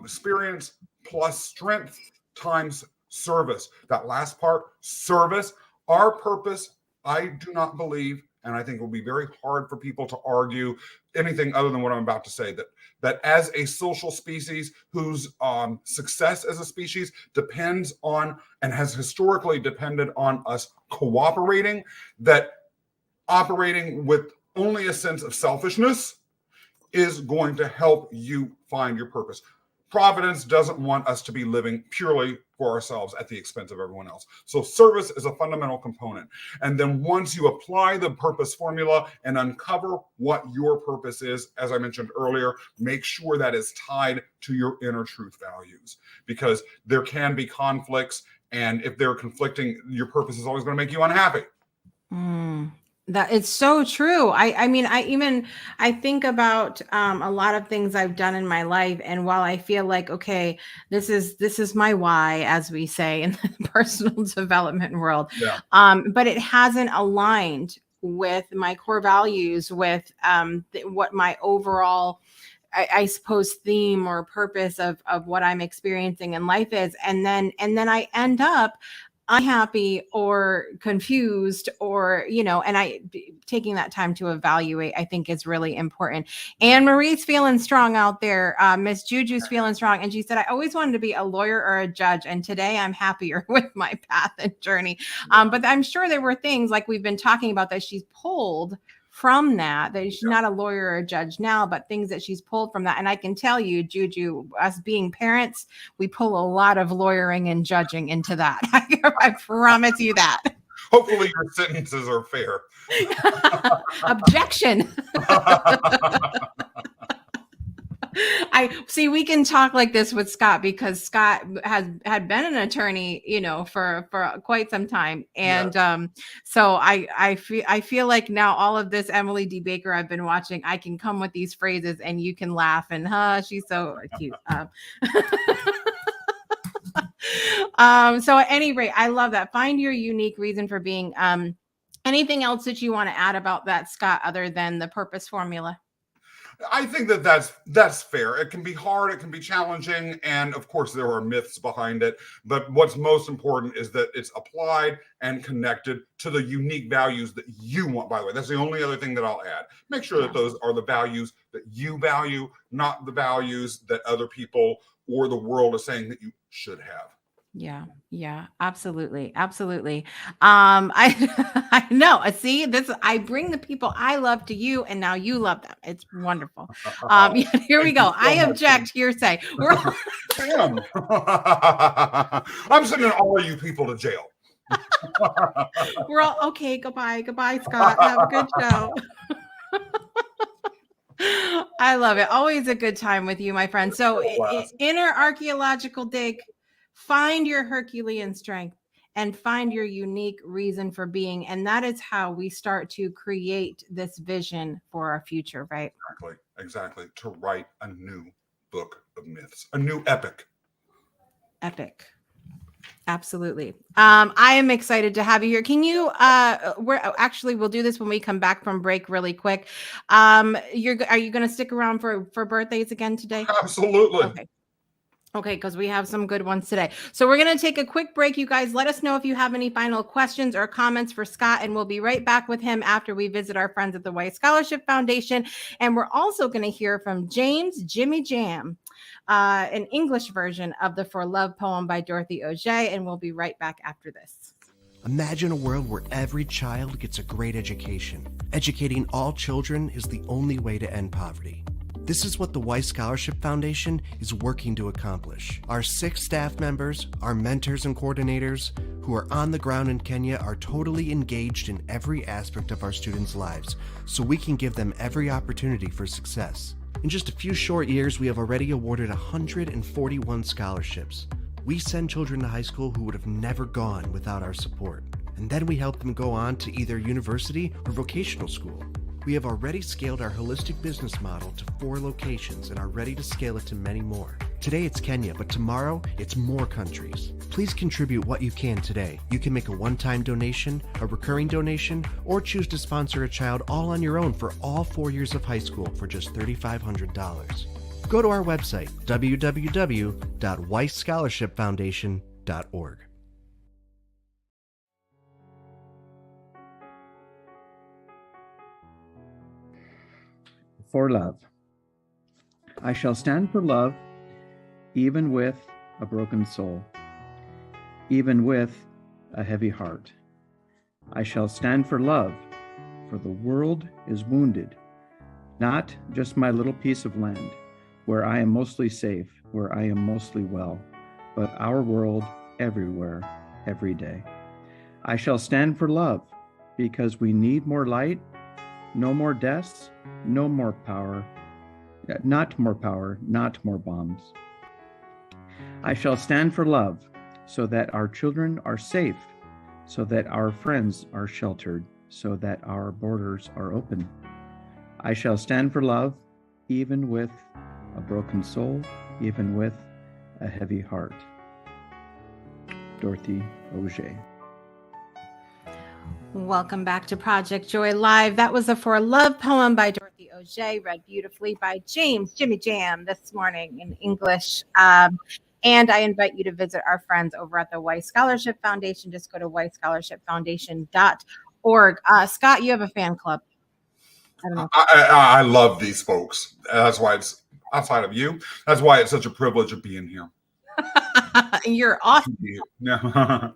experience plus strength times service. That last part, service. Our purpose, I do not believe, and I think it will be very hard for people to argue anything other than what I'm about to say, that as a social species whose success as a species depends on, and has historically depended on, us cooperating, that operating with only a sense of selfishness is going to help you find your purpose. Providence doesn't want us to be living purely for ourselves at the expense of everyone else. So service is a fundamental component. And then once you apply the purpose formula and uncover what your purpose is, as I mentioned earlier, make sure that is tied to your inner truth values, because there can be conflicts. And if they're conflicting, your purpose is always going to make you unhappy. That it's so true. I mean, I think about a lot of things I've done in my life, and while I feel like, okay, this is my why, as we say in the personal development world, but it hasn't aligned with my core values, with what my overall, I suppose, theme or purpose of what I'm experiencing in life is, and then I end up unhappy or confused or, and taking that time to evaluate, I think is really important. Anne Marie's feeling strong out there. Miss Juju's feeling strong. And she said, I always wanted to be a lawyer or a judge. And today I'm happier with my path and journey. But I'm sure there were things like we've been talking about that she's pulled from that she's not a lawyer or a judge now, but things that she's pulled from that. And I can tell you, Juju, us being parents, we pull a lot of lawyering and judging into that. I promise you that. Hopefully your sentences are fair. Objection. I see we can talk like this with Scott because Scott had been an attorney, for quite some time. And so I feel like now all of this Emily D. Baker I've been watching, I can come with these phrases and you can laugh and she's so cute. So at any rate, I love that. Find your unique reason for being. Anything else that you want to add about that, Scott, other than the purpose formula? I think that's fair. It can be hard, it can be challenging, and of course there are myths behind it. But what's most important is that it's applied and connected to the unique values that you want. By the way, that's the only other thing that I'll add. Make sure that those are the values that you value, not the values that other people or the world is saying that you should have. Yeah, absolutely. I know. See, I bring the people I love to you, and now you love them. It's wonderful. Here we go. I object. Hearsay. Damn. I'm sending all of you people to jail. We're all okay. Goodbye, Scott. Have a good show. I love it. Always a good time with you, my friend. So, inner archaeological dig. Find your Herculean strength and find your unique reason for being. And that is how we start to create this vision for our future, right? Exactly. To write a new book of myths, a new epic. Absolutely. I am excited to have you here. Can you, we'll do this when we come back from break really quick. Are you going to stick around for birthdays again today? Absolutely. Okay, because we have some good ones today. So we're going to take a quick break. You guys, let us know if you have any final questions or comments for Scott, and we'll be right back with him after we visit our friends at the Weiss Scholarship Foundation. And we're also going to hear from James Jimmy Jam, an English version of the For Love poem by Dorothy Auger, and we'll be right back after this. Imagine a world where every child gets a great education. Educating all children is the only way to end poverty. This is what the Weiss Scholarship Foundation is working to accomplish. Our 6 staff members, our mentors and coordinators, who are on the ground in Kenya, are totally engaged in every aspect of our students' lives, so we can give them every opportunity for success. In just a few short years, we have already awarded 141 scholarships. We send children to high school who would have never gone without our support. And then we help them go on to either university or vocational school. We have already scaled our holistic business model to 4 locations and are ready to scale it to many more. Today it's Kenya, but tomorrow it's more countries. Please contribute what you can today. You can make a one-time donation, a recurring donation, or choose to sponsor a child all on your own for all 4 years of high school for just $3,500. Go to our website, www.weissscholarshipfoundation.org. For love. I shall stand for love, even with a broken soul, even with a heavy heart. I shall stand for love, for the world is wounded, not just my little piece of land, where I am mostly safe, where I am mostly well, but our world everywhere, every day. I shall stand for love, because we need more light, no more deaths, no more power, not more bombs. I shall stand for love, so that our children are safe, so that our friends are sheltered, so that our borders are open. I shall stand for love, even with a broken soul, even with a heavy heart. Dorothy Auger. Welcome back to Project Joy Live. That was a For Love poem by Dorothy Auger, read beautifully by James Jimmy Jam this morning in English. And I invite you to visit our friends over at the Weiss Scholarship Foundation. Just go to weissscholarshipfoundation.org. Scott, you have a fan club. I don't know. I love these folks. That's why it's outside of you. That's why it's such a privilege of being here. You're awesome. Yeah.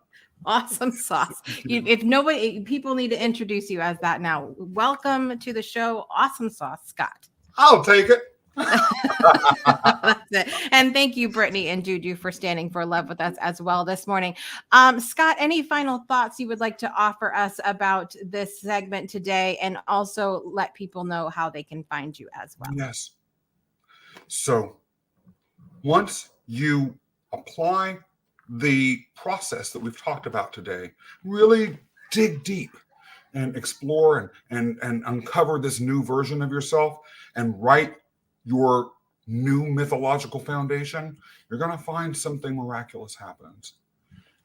Awesome sauce. People need to introduce you as that now. Welcome to the show, Awesome Sauce, Scott. I'll take it. That's it. And thank you, Brittany and Juju, for standing for love with us as well this morning. Scott, any final thoughts you would like to offer us about this segment today, and also let people know how they can find you as well? Yes. So once you apply the process that we've talked about today, really dig deep and explore and uncover this new version of yourself and write your new mythological foundation, you're going to find something miraculous happens.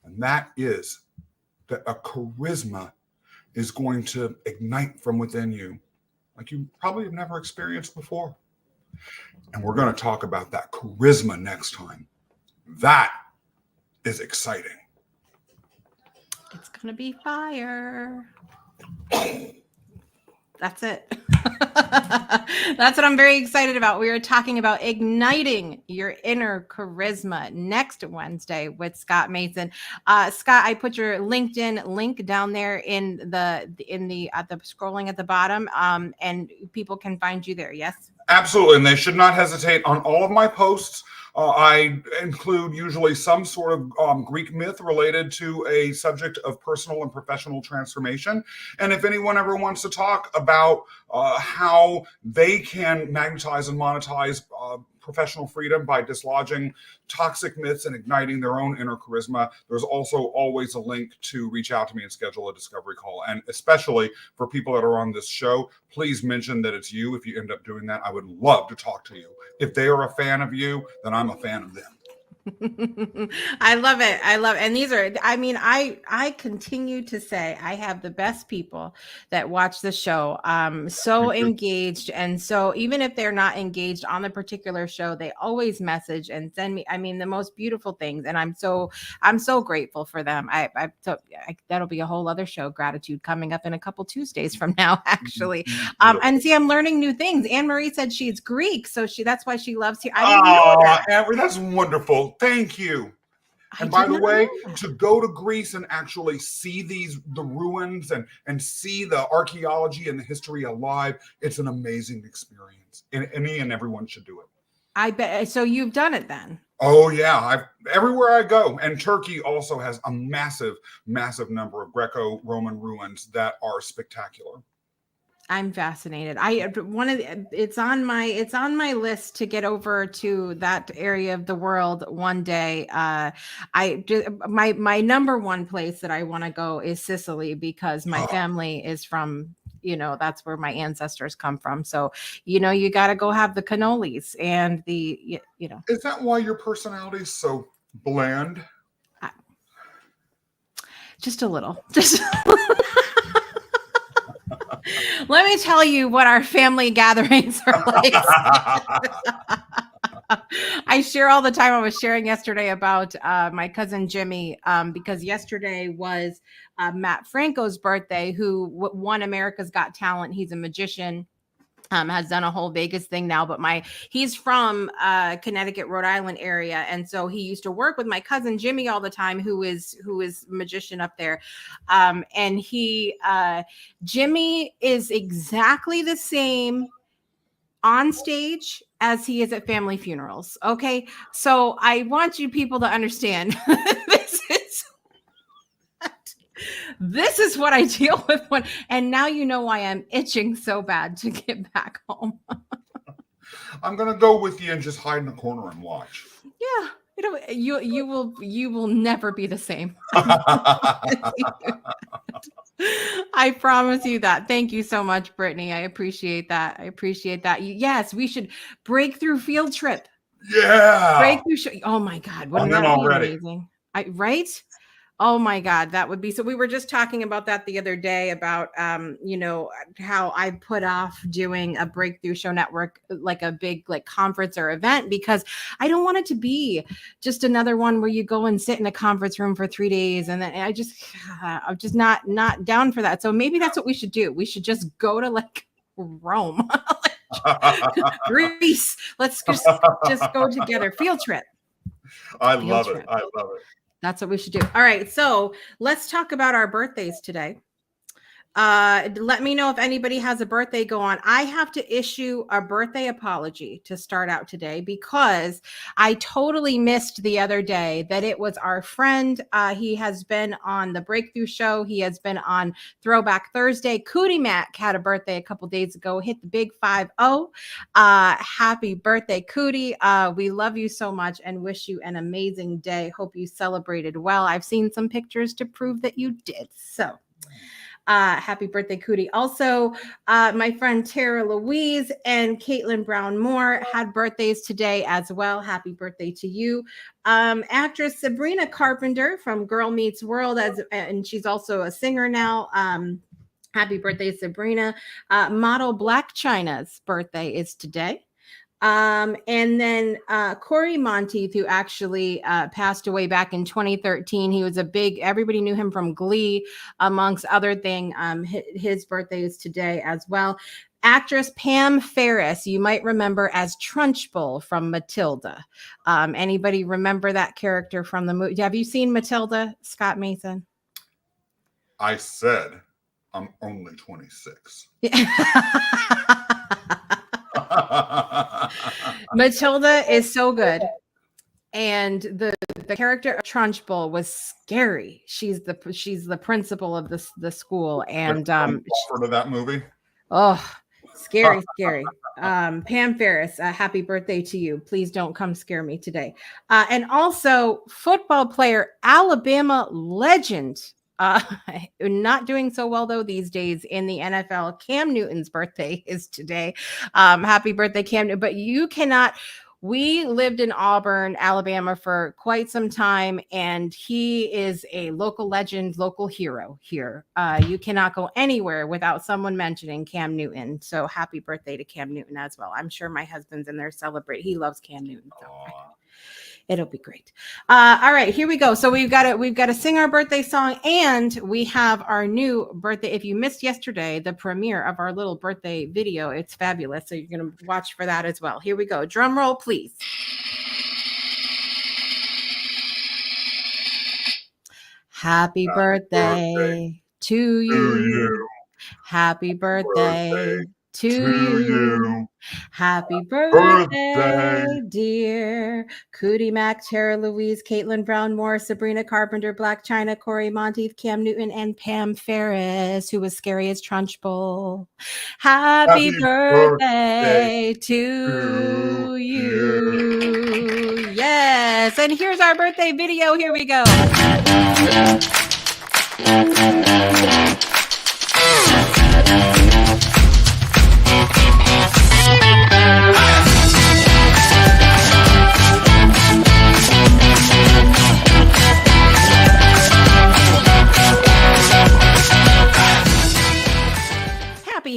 And that is that a charisma is going to ignite from within you like you probably have never experienced before. And we're going to talk about that charisma next time. That is exciting. It's going to be fire. That's it. That's what I'm very excited about. We are talking about igniting your inner charisma next Wednesday with Scott Mason. Scott, I put your LinkedIn link down there in the scrolling at the bottom, and people can find you there. Yes. Absolutely, and they should not hesitate on all of my posts. I include usually some sort of Greek myth related to a subject of personal and professional transformation. And if anyone ever wants to talk about how they can magnetize and monetize professional freedom by dislodging toxic myths and igniting their own inner charisma, there's also always a link to reach out to me and schedule a discovery call. And especially for people that are on this show, please mention that it's you. If you end up doing that, I would love to talk to you. If they are a fan of you, then I'm a fan of them. I love it. And these are, I continue to say I have the best people that watch the show. So engaged. And so even if they're not engaged on the particular show, they always message and send me, the most beautiful things. And I'm so grateful for them. That'll be a whole other show, gratitude, coming up in a couple Tuesdays from now, actually. And see, I'm learning new things. Anne Marie said she's Greek, so that's why she loves you. I didn't know that. Amber, that's wonderful. Thank you. And by the way, to go to Greece and actually see the ruins and see the archaeology and the history alive, it's an amazing experience. And any and everyone should do it. I bet. So you've done it then? Oh yeah, everywhere I go. And Turkey also has a massive, massive number of Greco-Roman ruins that are spectacular. I'm fascinated. It's on my list to get over to that area of the world one day. My number one place that I want to go is Sicily, because my family is from, that's where my ancestors come from. So, you got to go have the cannolis and the. Is that why your personality is so bland? Just a little. Let me tell you what our family gatherings are like. I share all the time. I was sharing yesterday about my cousin Jimmy, because yesterday was Matt Franco's birthday, who won America's Got Talent. He's a magician. Has done a whole Vegas thing now, but he's from Connecticut, Rhode Island area. And so he used to work with my cousin Jimmy all the time, who is a magician up there. And Jimmy is exactly the same on stage as he is at family funerals. Okay. So I want you people to understand this is what I deal with and now you know why I'm itching so bad to get back home. I'm gonna go with you and just hide in a corner and watch. Yeah, you will never be the same. I promise you that. Thank you so much, Brittany. I appreciate that. Yes, we should breakthrough field trip. Yeah. Breakthrough. Oh my God, wouldn't that be amazing? Right? Oh my God, that would be so. We were just talking about that the other day about, how I put off doing a Breakthrough Show Network, like a big like conference or event, because I don't want it to be just another one where you go and sit in a conference room for 3 days. And then I'm just not down for that. So maybe that's what we should do. We should just go to like Rome, Greece. Let's just go together. Field trip. I love it. That's what we should do. All right. So let's talk about our birthdays today. Let me know if anybody has a birthday go on. I have to issue a birthday apology to start out today because I totally missed the other day that it was our friend. He has been on the Breakthrough Show. He has been on Throwback Thursday. Cootie Mac had a birthday a couple days ago. Hit the big 5-0. Happy birthday, Cootie. We love you so much and wish you an amazing day. Hope you celebrated well. I've seen some pictures to prove that you did. So happy birthday, Cootie. Also, my friend Tara Louise and Caitlin Brown Moore had birthdays today as well. Happy birthday to you. Actress Sabrina Carpenter from Girl Meets World, and she's also a singer now. Happy birthday, Sabrina. Model Black China's birthday is today. And then Corey Monteith, who actually passed away back in 2013. He was everybody knew him from Glee, amongst other things. His birthday is today as well. Actress Pam Ferris, you might remember as Trunchbull from Matilda. Anybody remember that character from the movie? Have you seen Matilda, Scott Mason? I said I'm only 26. Matilda is so good, and the character of Trunchbull was scary. She's the principal of the school, and to that movie. Oh, scary. Pam Ferris, happy birthday to you. Please don't come scare me today. And also football player, Alabama legend. Not doing so well though these days in the NFL. Cam Newton's birthday is today. Happy birthday, Cam Newton. But you cannot. We lived in Auburn, Alabama for quite some time, and he is a local legend, local hero here. You cannot go anywhere without someone mentioning Cam Newton. So happy birthday to Cam Newton as well. I'm sure my husband's in there celebrate. He loves Cam Newton. So it'll be great. All right, here we go. So we've got to sing our birthday song, and we have our new birthday. If you missed yesterday, the premiere of our little birthday video, it's fabulous. So you're going to watch for that as well. Here we go. Drum roll, please. Happy birthday to you. Happy birthday to you. Happy birthday, dear Cootie Mac, Tara Louise, Caitlin Brown Moore, Sabrina Carpenter, Black China, Corey Monteith, Cam Newton, and Pam Ferris, who was scary as Trunchbull. Happy birthday to you. Yes. And here's our birthday video. Here we go.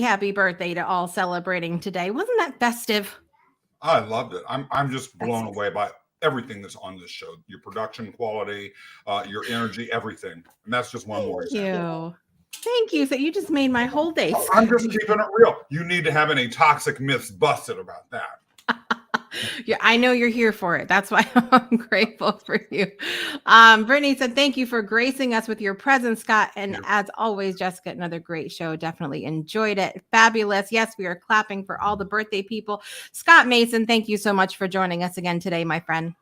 Happy birthday to all celebrating today. Wasn't that festive? I loved it. I'm just blown away by everything that's on this show. Your production quality, your energy, everything. And that's just one more example. Thank you. So you just made my whole day. I'm just keeping it real. You need to have any toxic myths busted about that. Yeah, I know you're here for it. That's why I'm grateful for you. Brittany said, thank you for gracing us with your presence, Scott. And as always, Jessica, another great show. Definitely enjoyed it. Fabulous. Yes, we are clapping for all the birthday people. Scott Mason, thank you so much for joining us again today, my friend.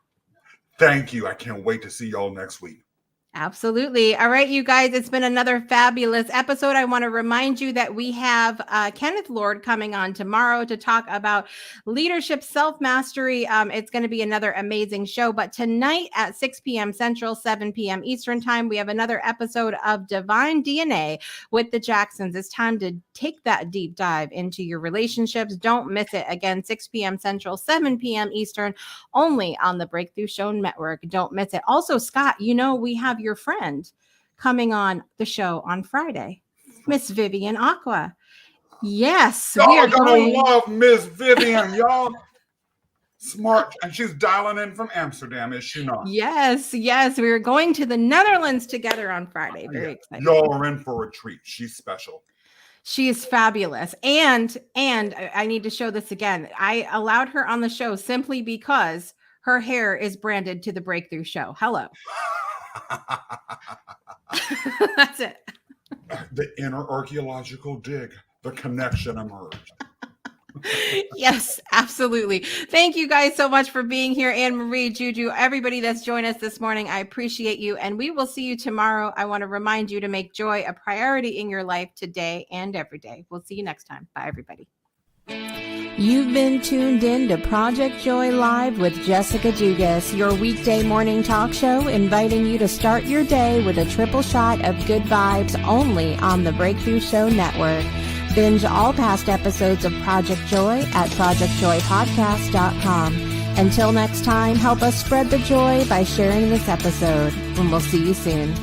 Thank you. I can't wait to see y'all next week. Absolutely. All right, you guys, it's been another fabulous episode. I want to remind you that we have Kenneth Lord coming on tomorrow to talk about leadership self-mastery. It's going to be another amazing show. But tonight at 6 p.m. Central, 7 p.m. Eastern time, we have another episode of Divine DNA with the Jacksons. It's time to take that deep dive into your relationships. Don't miss it. Again, 6 p.m. Central, 7 p.m. Eastern, only on the Breakthrough Show Network. Don't miss it. Also, Scott, we have have your friend coming on the show on Friday, Miss Vivian Aqua. Yes, we Y'all are gonna going. love Miss Vivian, y'all. Smart, and she's dialing in from Amsterdam, is she not? Yes, we are going to the Netherlands together on Friday. Very excited. Y'all are in for a treat. She's special. She is fabulous. And I need to show this again. I allowed her on the show simply because her hair is branded to the Breakthrough Show. Hello. That's it. The inner archaeological dig, the connection emerged. Yes, absolutely. Thank you guys so much for being here. Anne Marie, Juju, everybody that's joined us this morning. I appreciate you. And we will see you tomorrow. I want to remind you to make joy a priority in your life today and every day. We'll see you next time. Bye, everybody. You've been tuned in to Project Joy Live with Jessica Dugas, your weekday morning talk show, inviting you to start your day with a triple shot of good vibes only on the Breakthrough Show Network. Binge all past episodes of Project Joy at projectjoypodcast.com. Until next time, help us spread the joy by sharing this episode, and we'll see you soon.